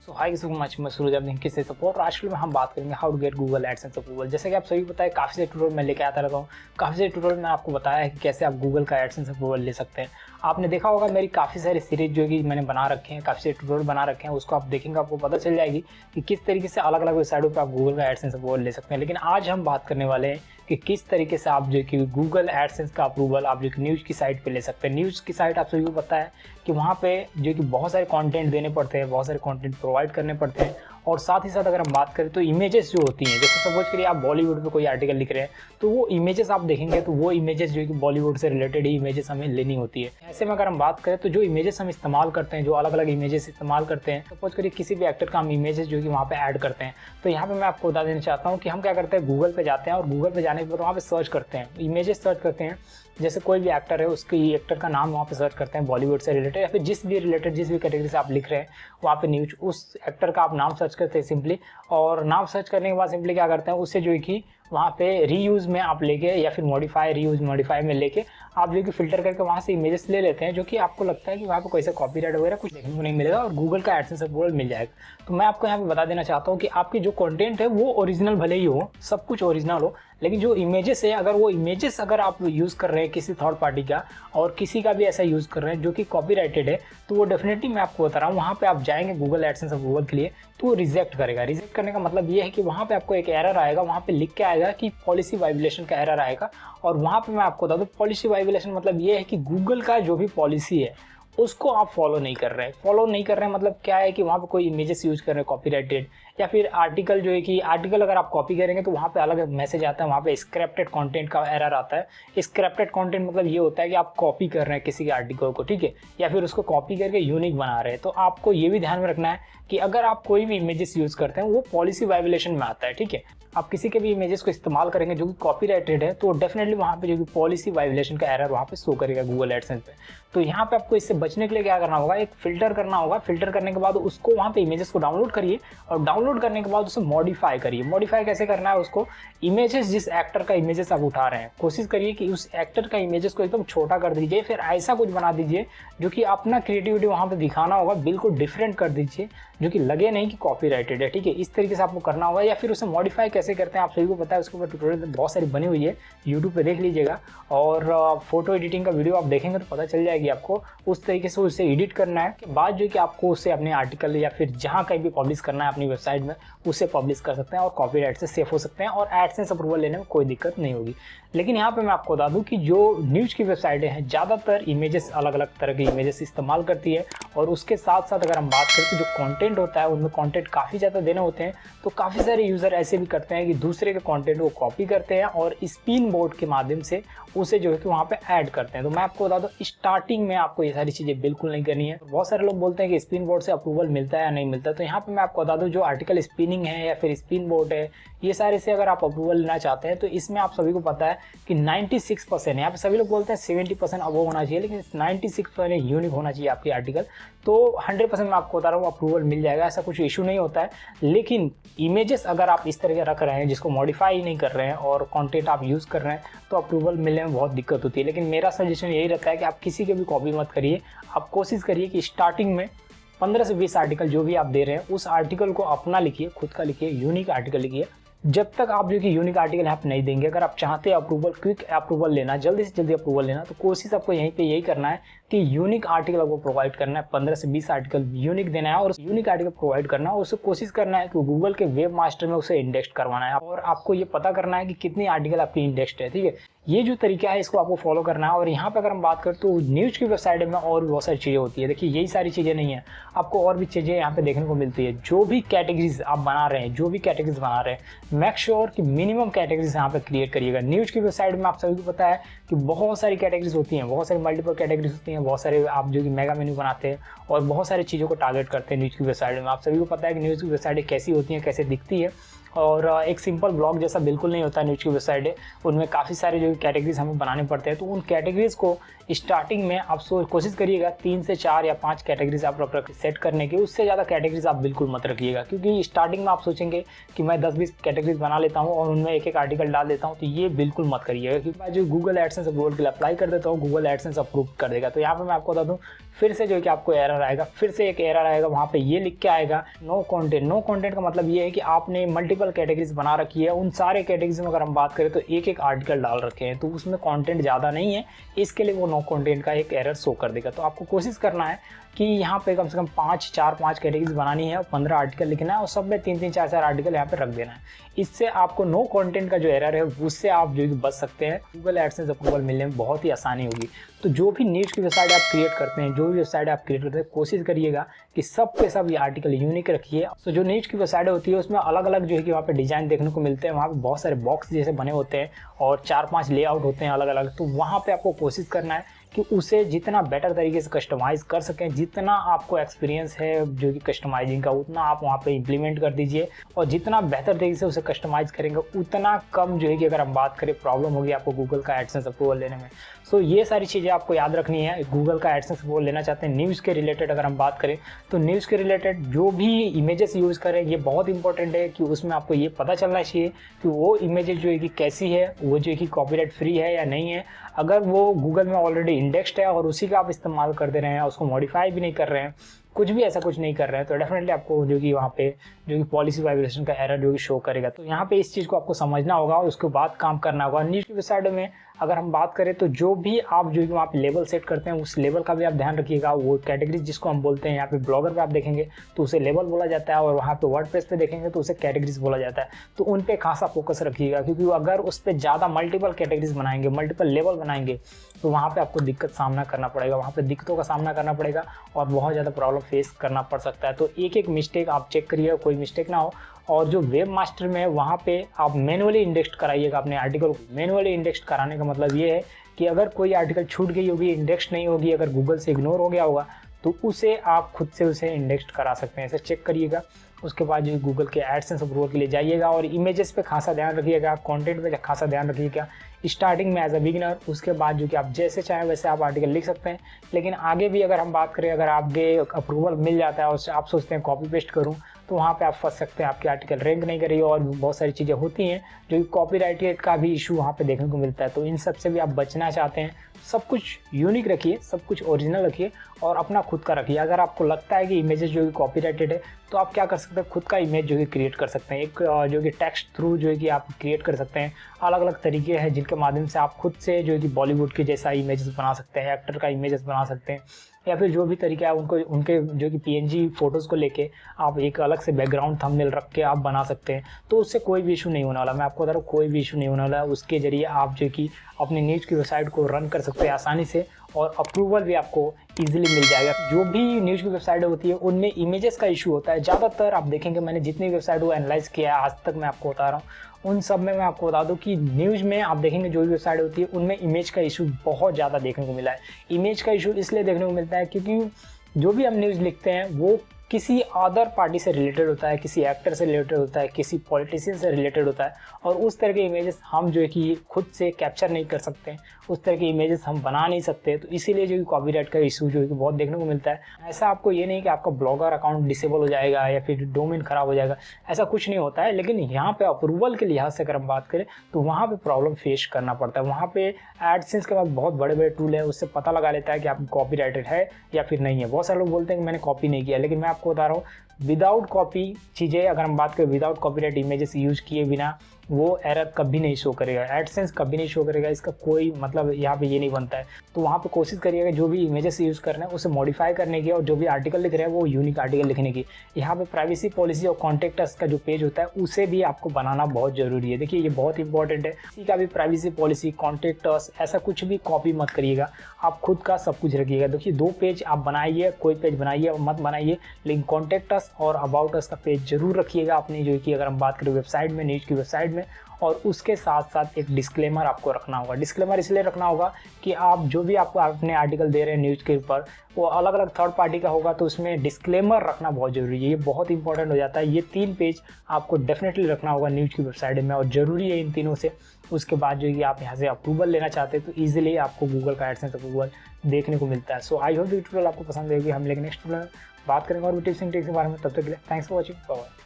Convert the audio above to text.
सो high किसी much मैं सूरज अपने किसी सपोर्ट आज में हम बात करेंगे how to get Google AdSense approval. जैसे कि आप सभी को पता है काफ़ी सारे ट्यूटोरियल मैं लेके आता रहता हूँ। काफ़ी सारे ट्यूटोरियल में आपको बताया है कि कैसे आप गूगल का एडसेंस अप्रूवल ले सकते हैं। आपने देखा होगा मेरी काफ़ी सारी सीरीज जो कि मैंने बना रखे हैं, काफ़ी सारे ट्यूटोरियल बना रखे हैं, उसको आप देखेंगे आपको पता चल जाएगी कि किस तरीके से अलग अलग वेबसाइटों पर आप गूगल का एडसेंस अप्रूवल ले सकते हैं। लेकिन आज हम बात करने वाले हैं कि किस तरीके से आप जो कि गूगल एडसेंस का अप्रूवल आप जो कि न्यूज़ की साइट पे ले सकते हैं। न्यूज़ की साइट आप सभी को पता है कि वहाँ पे जो कि बहुत सारे कंटेंट देने पड़ते हैं, बहुत सारे कंटेंट प्रोवाइड करने पड़ते हैं। और साथ ही साथ अगर हम बात करें तो इमेजेस जो होती हैं, जैसे सपोज करिए आप बॉलीवुड पे कोई आर्टिकल लिख रहे हैं तो वो इमेजेस आप देखेंगे तो वो इमेजेस जो कि बॉलीवुड से रिलेटेड ही इमेजेस हमें लेनी होती है। ऐसे में अगर हम बात करें तो जो इमेजेस हम इस्तेमाल करते हैं, जो अलग अलग इमेजेस इस्तेमाल करते हैं, सपोज करिए किसी भी एक्टर का हम इमेजेस जो कि वहाँ पे ऐड करते हैं, तो यहाँ पे मैं आपको बता देना चाहता हूँ कि हम क्या करते हैं, गूगल पे जाते हैं और गूगल पे जाने के बाद वहाँ पे सर्च करते हैं, इमेजेस सर्च करते हैं। जैसे कोई भी एक्टर है उसकी एक्टर का नाम वहाँ पे सर्च करते हैं बॉलीवुड से रिलेटेड या फिर जिस भी कैटेगरी से आप लिख रहे हैं वहाँ पे न्यूज उस एक्टर का आप नाम सर्च करते हैं सिंपली। और नाम सर्च करने के बाद सिंपली क्या करते हैं, उससे जो है कि वहाँ पे रीयूज़ में आप लेके या फिर मॉडिफाई में लेके आप जो कि फिल्टर करके वहाँ से इमेजेस ले लेते हैं, जो कि आपको लगता है कि वहाँ पे कोई सा कॉपीराइट वगैरह कुछ देखने को नहीं मिलेगा और गूगल का एडसेंस अप्रूवल मिल जाएगा। तो मैं आपको यहाँ पे बता देना चाहता हूँ कि आपकी जो कंटेंट है वो ओरिजिनल भले ही हो, सब कुछ ओरिजिनल हो, लेकिन जो इमेजेस है अगर वो इमेजेस अगर आप यूज़ कर रहे हैं किसी थर्ड पार्टी का और किसी का भी ऐसा यूज़ कर रहे हैं जो कि कॉपीराइटेड है, तो वो डेफिनेटली मैं आपको बता रहा हूँ वहाँ पे आप जाएंगे गूगल एडसेंस अप्रूवल के लिए तो वो रिजेक्ट करेगा। रिजेक्ट करने का मतलब ये है कि वहाँ पे आपको एक एरर आएगा, वहाँ पे लिख के आएगा कि पॉलिसी वाइलेशन का एरर आएगा। और वहाँ पे मैं आपको बता दूँ पॉलिसी वाइलेशन मतलब ये है कि गूगल का जो भी पॉलिसी है उसको आप फॉलो नहीं कर रहे हैं। फॉलो नहीं कर रहे हैं मतलब क्या है कि वहाँ पे कोई इमेजेस यूज कर रहे हैं कॉपीराइटेड, या फिर आर्टिकल जो है कि आर्टिकल अगर आप कॉपी करेंगे तो वहाँ पे अलग मैसेज आता है, वहाँ पे स्क्रैप्टेड कंटेंट का एरर आता है। स्क्रैप्टेड कंटेंट मतलब ये होता है कि आप कॉपी कर रहे हैं किसी के आर्टिकल को, ठीक है, या फिर उसको कॉपी करके यूनिक बना रहे हैं। तो आपको ये भी ध्यान में रखना है कि अगर आप कोई भी इमेजेस यूज करते हैं वो पॉलिसी वाइलेशन में आता है, ठीक है। आप किसी के भी इमेजेस को इस्तेमाल करेंगे जो कि कॉपीराइटेड है तो डेफिनेटली वहाँ पे जो कि पॉलिसी वाइलेशन का एरर वहाँ पे शो करेगा गूगल एडसेंस पे। तो यहाँ पे आपको इससे बचने के लिए क्या करना होगा, एक फिल्टर करना होगा। फिल्टर करने के बाद उसको वहाँ पे इमेजेस को डाउनलोड करिए और डाउनलोड करने के बाद उसे मॉडिफाई करिए। मॉडिफाई कैसे करना है, उसको इमेजेस जिस एक्टर का इमेजेस आप उठा रहे हैं कोशिश करिए कि उस एक्टर का इमेजेस को एकदम छोटा कर दीजिए, फिर ऐसा कुछ बना दीजिए जो कि अपना क्रिएटिविटी वहाँ पे दिखाना होगा, बिल्कुल डिफरेंट कर दीजिए जो कि लगे नहीं कि कॉपीराइटेड है, ठीक है। इस तरीके से आपको करना होगा। या फिर उसे मॉडिफाई कैसे करते हैं आप सभी को पता है, उसके ऊपर ट्यूटोरियल बहुत सारी बनी हुई है, यूट्यूब पे देख लीजिएगा। और फोटो एडिटिंग का वीडियो आप देखेंगे तो पता चल जाएगी आपको। उस तरीके से उसे एडिट करना है कि बाद जो कि आपको उसे अपने आर्टिकल या फिर जहाँ कहीं भी पब्लिश करना है अपनी वेबसाइट में उसे पब्लिश कर सकते हैं और कॉपीराइट से सेफ हो सकते हैं और एडसेंस अप्रूवल लेने में कोई दिक्कत नहीं होगी। लेकिन यहाँ पे मैं आपको बता दूं कि जो न्यूज़ की वेबसाइटें हैं ज़्यादातर इमेजेस अलग अलग तरह के इमेजेस इस्तेमाल करती है। और उसके साथ साथ अगर हम बात करें तो जो कंटेंट होता है उनमें कंटेंट काफ़ी ज़्यादा देने होते हैं। तो काफ़ी सारे यूज़र ऐसे भी करते हैं कि दूसरे के कंटेंट को कॉपी करते हैं और स्पिन बोर्ड के माध्यम से उसे जो है कि वहाँ पे ऐड करते हैं। तो मैं आपको बता दूं स्टार्टिंग में आपको ये सारी चीज़ें बिल्कुल नहीं करनी है। बहुत सारे लोग बोलते हैं कि स्पिन बोर्ड से अप्रूवल मिलता है या नहीं मिलता है, तो यहाँ पे मैं आपको बता दूं जो आर्टिकल स्पिनिंग है या फिर स्पिन बोर्ड है, ये सारे से अगर आप अप्रूवल लेना चाहते हैं तो इसमें आप सभी को पता है कि 96%, यहाँ पे सभी लोग बोलते हैं 70% अबव होना चाहिए, लेकिन 96% यूनिक होना चाहिए आपकी आर्टिकल। तो 100% मैं आपको बता रहा हूँ अप्रूवल मिल जाएगा, ऐसा कुछ इशू नहीं होता है। लेकिन इमेजेस अगर आप इस तरह के रख रहे हैं जिसको मॉडिफाई नहीं कर रहे हैं और कंटेंट आप यूज़ कर रहे हैं तो अप्रूवल मिलने में बहुत दिक्कत होती है। लेकिन मेरा सजेशन यही रहता है कि आप किसी के भी कॉपी मत करिए। आप कोशिश करिए कि स्टार्टिंग में 15 से 20 आर्टिकल जो भी आप दे रहे हैं उस आर्टिकल को अपना लिखिए, खुद का लिखिए, यूनिक आर्टिकल लिखिए। जब तक आप जो कि यूनिक आर्टिकल यहाँ पे नहीं देंगे, अगर आप चाहते हैं अप्रूवल, क्विक अप्रूवल लेना, जल्दी से जल्दी अप्रूवल लेना, तो कोशिश आपको यहीं पे यही करना है कि यूनिक आर्टिकल आपको प्रोवाइड करना है। 15 से 20 आर्टिकल यूनिक देना है और उस यूनिक आर्टिकल प्रोवाइड करना है और उसे कोशिश करना है कि गूगल के वेब मास्टर में उसे इंडेक्स करवाना है। और आपको ये पता करना है कि कितनी आर्टिकल आपकी इंडेक्स्ड है, ठीक है। ये जो तरीका है इसको आपको फॉलो करना है। और यहाँ पे अगर हम बात करें तो न्यूज़ की वेबसाइट में और भी बहुत सारी चीज़ें होती है। देखिए यही सारी चीज़ें नहीं है, आपको और भी चीज़ें यहाँ पे देखने को मिलती है। जो भी कैटेगरीज आप बना रहे हैं, मेक श्योर कि मिनिमम कैटेगरीज यहाँ पे क्रिएट करिएगा। न्यूज़ की वेबसाइट में आप सभी को पता है कि बहुत सारी कैटेगरीज होती हैं, बहुत सारी मल्टीपल कैटेगरीज होती हैं, बहुत सारे आप जो कि मेगा मेन्यू बनाते हैं और बहुत सारी चीज़ों को टारगेट करते हैं न्यूज़ की वेबसाइट में। आप सभी को पता है कि न्यूज़ की वेबसाइटें कैसी होती हैं, कैसे दिखती है और एक सिंपल ब्लॉग जैसा बिल्कुल नहीं होता है न्यूज़ की वेबसाइट है, उनमें काफ़ी सारे जो कैटेगरीज हमें बनाने पड़ते हैं। तो उन कैटेगरीज को स्टार्टिंग में आप कोशिश करिएगा 3 से 4 या 5 कैटेगरीज आप सेट करने की, उससे ज़्यादा कैटेगरीज आप बिल्कुल मत रखिएगा, क्योंकि स्टार्टिंग में आप सोचेंगे कि मैं 10-20 कैटेगरीज बना लेता हूँ और उनमें एक आर्टिकल डाल देता हूँ, तो ये बिल्कुल मत करिएगा। क्योंकि मैं जो गूगल एडसेंस अप्रूवल के लिए अप्लाई कर देता हूँ, गूगल एडसेंस अप्रूव कर देगा। तो यहाँ पर मैं आपको बता दूँ, फिर से जो है कि आपको एरर आएगा, फिर से एक एरर आएगा, वहाँ पे ये लिख के आएगा नो कंटेंट। नो कंटेंट का मतलब ये है कि आपने मल्टीपल कैटेगरीज बना रखी है, उन सारे कैटेगरीज में अगर हम बात करें तो एक एक आर्टिकल डाल रखे हैं, तो उसमें कंटेंट ज़्यादा नहीं है, इसके लिए वो नो कंटेंट का एक एरर शो कर देगा। तो आपको कोशिश करना है कि यहाँ पे कम से कम 4-5 कैटेगरीज बनानी है और 15 आर्टिकल लिखना है और सब में 3-3, 4-4 आर्टिकल यहाँ पे रख देना है। इससे आपको नो कंटेंट का जो एरर है उससे आप जो बच सकते हैं। गूगल एडसेंस अप्रूवल मिलने में बहुत ही आसानी होगी। तो जो भी न्यूज़ की वेबसाइट आप क्रिएट करते हैं, जो भी वेबसाइट आप क्रिएट करते हैं, कोशिश करिएगा कि सब के सब ये आर्टिकल यूनिक रखिए। तो जो न्यूज़ की वेबसाइट होती है उसमें अलग अलग जो है कि वहाँ पे डिजाइन देखने को मिलते हैं, वहाँ पे बहुत सारे बॉक्स जैसे बने होते हैं और 4-5 लेआउट होते हैं अलग अलग। तो वहाँ पे आपको कोशिश करना है कि उसे जितना बेटर तरीके से कस्टमाइज़ कर सकें, जितना आपको एक्सपीरियंस है जो कि कस्टमाइजिंग का, उतना आप वहाँ पे इम्प्लीमेंट कर दीजिए। और जितना बेहतर तरीके से उसे कस्टमाइज़ करेंगे उतना कम जो है कि अगर हम बात करें प्रॉब्लम होगी आपको गूगल का एडसेंस अप्रूवल लेने में। सो ये सारी चीज़ें आपको याद रखनी है। गूगल का एडसेंस अप्रूवल लेना चाहते हैं न्यूज़ के रिलेटेड अगर हम बात करें तो न्यूज़ के रिलेटेड जो भी इमेजेस यूज़ करें, ये बहुत इंपॉर्टेंट है कि उसमें आपको ये पता चलना चाहिए कि वो इमेजेस जो है कि कैसी है, वो जो है कि कॉपीराइट फ्री है या नहीं है। अगर वो गूगल में ऑलरेडी इंडेक्स्ड है और उसी का आप इस्तेमाल कर दे रहे हैं, उसको मॉडिफाई भी नहीं कर रहे हैं, कुछ भी ऐसा कुछ नहीं कर रहे हैं, तो डेफिनेटली आपको जो कि वहाँ पे जो कि पॉलिसी वाइब्रेशन का एरर जो कि शो करेगा। तो यहाँ पे इस चीज़ को आपको समझना होगा और उसके बाद काम करना होगा। न्यूज़ की वेबसाइट में अगर हम बात करें तो जो भी आप जो कि वहाँ पे लेवल सेट करते हैं उस लेवल का भी आप ध्यान रखिएगा। वो कैटेगरीज जिसको हम बोलते हैं, यहाँ पे ब्लॉगर पे आप देखेंगे तो उसे लेवल बोला जाता है और वहाँ पे वर्डप्रेस पे देखेंगे तो उसे कैटेगरीज बोला जाता है। तो उन पे खासा फोकस रखिएगा, क्योंकि अगर उस पर ज़्यादा मल्टीपल कैटेगरीज बनाएंगे, मल्टीपल लेवल बनाएंगे तो वहाँ पे आपको दिक्कत सामना करना पड़ेगा, वहाँ पे दिक्कतों का सामना करना पड़ेगा और बहुत ज़्यादा प्रॉब्लम फेस करना पड़ सकता है। तो एक एक मिस्टेक आप चेक करिएगा, कोई मिस्टेक ना हो। और जो वेब मास्टर में है वहाँ पे आप मैनुअली इंडेक्स कराइएगा अपने आर्टिकल को। मैनुअली इंडेक्स कराने का मतलब ये है कि अगर कोई आर्टिकल छूट गई होगी, इंडेक्स नहीं होगी, अगर गूगल से इग्नोर हो गया होगा तो उसे आप खुद से उसे इंडेक्स करा सकते हैं। ऐसे चेक करिएगा। उसके बाद जो गूगल के एडसेंस अप्रूवल के लिए जाइएगा और इमेजेस पे खासा ध्यान रखिएगा, कंटेंट पे खासा ध्यान रखिएगा स्टार्टिंग में एज अ बिगिनर। उसके बाद जो कि आप जैसे चाहें वैसे आप आर्टिकल लिख सकते हैं। लेकिन आगे भी अगर हम बात करें, अगर आगे अप्रूवल मिल जाता है और आप सोचते हैं कॉपी पेस्ट करूं, तो वहाँ पे आप फंस सकते हैं, आपके आर्टिकल रैंक नहीं करेगी और बहुत सारी चीज़ें होती हैं जो कि कॉपीराइट का भी इशू वहाँ पे देखने को मिलता है। तो इन सब से भी आप बचना चाहते हैं, सब कुछ यूनिक रखिए, सब कुछ ओरिजिनल रखिए और अपना खुद का रखिए। अगर आपको लगता है कि इमेजेस जो कि कॉपीराइटेड है तो आप क्या कर सकते हैं, खुद का इमेज जो कि क्रिएट कर सकते हैं। एक जो कि टेक्स्ट थ्रू जो है कि आप क्रिएट कर सकते हैं। अलग अलग तरीके हैं जिनके माध्यम से आप खुद से जो है कि बॉलीवुड के जैसा इमेजेस बना सकते हैं, एक्टर का इमेजेस बना सकते हैं, या फिर जो भी तरीका है उनको उनके जो कि पीएनजी फ़ोटोज़ को लेके आप एक अलग से बैकग्राउंड थंबनेल रख के आप बना सकते हैं। तो उससे कोई भी इशू नहीं होने वाला, मैं आपको बता रहा हूँ, कोई भी इशू नहीं होने वाला। उसके ज़रिए आप जो कि अपनी न्यूज़ की वेबसाइट को रन कर सकते हैं आसानी से और अप्रूवल भी आपको ईजिली मिल जाएगा। जो भी न्यूज़ की वेबसाइट होती है उनमें इमेजेस का इशू होता है ज़्यादातर। आप देखेंगे मैंने जितनी वेबसाइट को एनालाइज किया है आज तक, मैं आपको बता रहा हूँ उन सब में मैं आपको बता दूं कि न्यूज़ में आप देखेंगे जो भी वेबसाइट होती है उनमें इमेज का इशू बहुत ज़्यादा देखने को मिला है। इमेज का इशू इसलिए देखने को मिलता है क्योंकि जो भी हम न्यूज़ लिखते हैं वो किसी अदर पार्टी से रिलेटेड होता है, किसी एक्टर से रिलेटेड होता है, किसी पॉलिटिशियन से रिलेटेड होता है और उस तरह के इमेजेस हम जो है कि खुद से कैप्चर नहीं कर सकते, उस तरह के इमेजेस हम बना नहीं सकते। तो इसीलिए जो कि कॉपीराइट का इशू जो है कि बहुत देखने को मिलता है। ऐसा आपको ये नहीं कि आपका ब्लॉगर अकाउंट डिसेबल हो जाएगा या फिर डोमेन खराब हो जाएगा, ऐसा कुछ नहीं होता है। लेकिन यहाँ पे अप्रूवल के लिहाज से अगर हम बात करें तो वहाँ पे प्रॉब्लम फेस करना पड़ता है। वहाँ पे एडसेंस के बाद बहुत बड़े बड़े टूल है, उससे पता लगा लेता है कि आप कॉपीराइटेड है या फिर नहीं है। बहुत सारे लोग बोलते हैं कि मैंने कॉपी नहीं किया, लेकिन मैं आपको बता रहा हूँ विदाउट कॉपी चीज़ें अगर हम बात करें, विदाउट कॉपीराइट इमेजेस यूज किए बिना वो एरर कभी नहीं शो करेगा, एडसेंस कभी नहीं शो करेगा। इसका कोई मतलब यहाँ पे ये नहीं बनता है। तो वहाँ पे कोशिश करिएगा जो भी इमेजेस यूज़ करना है उसे मॉडिफाई करने की और जो भी आर्टिकल लिख रहे हैं वो यूनिक आर्टिकल लिखने की। यहाँ पे प्राइवेसी पॉलिसी और कॉन्टैक्ट अस का जो पेज होता है उसे भी आपको बनाना बहुत ज़रूरी है। देखिए ये बहुत इंपॉर्टेंट है, किसी का भी प्राइवेसी पॉलिसी, कॉन्टैक्ट अस ऐसा कुछ भी कॉपी मत करिएगा, आप खुद का सब कुछ रखिएगा। देखिए 2 पेज आप बनाइए, कोई पेज बनाइए मत बनाइए, लेकिन कॉन्टैक्ट अस अस और अबाउट अस का पेज जरूर रखिएगा अपनी, जो कि अगर हम बात करें वेबसाइट में, न्यूज़ की वेबसाइट में। और उसके साथ साथ एक डिस्क्लेमर आपको रखना होगा। डिस्क्लेमर इसलिए रखना होगा कि आप जो भी आपको अपने आर्टिकल दे रहे हैं न्यूज़ के ऊपर, वो अलग अलग थर्ड पार्टी का होगा, तो उसमें डिस्क्लेमर रखना बहुत ज़रूरी है। ये बहुत इंपॉर्टेंट हो जाता है। ये 3 पेज आपको डेफिनेटली रखना होगा न्यूज़ की वेबसाइट में, और ज़रूरी है इन तीनों से। उसके बाद जो कि आप यहाँ से अप्रूवल लेना चाहते हैं तो ईजिली आपको गूगल का एडसेंस अप्रूवल देखने को मिलता है। सो आई होप ये ट्यूटोरियल आपको पसंद आएगी। हम लेकिन नेक्स्ट ट्यूटोरियल में बात करेंगे और भी टिप्स एंड ट्रिक्स के बारे में। तब तक के लिए थैंक्स फॉर वॉचिंग। बाय।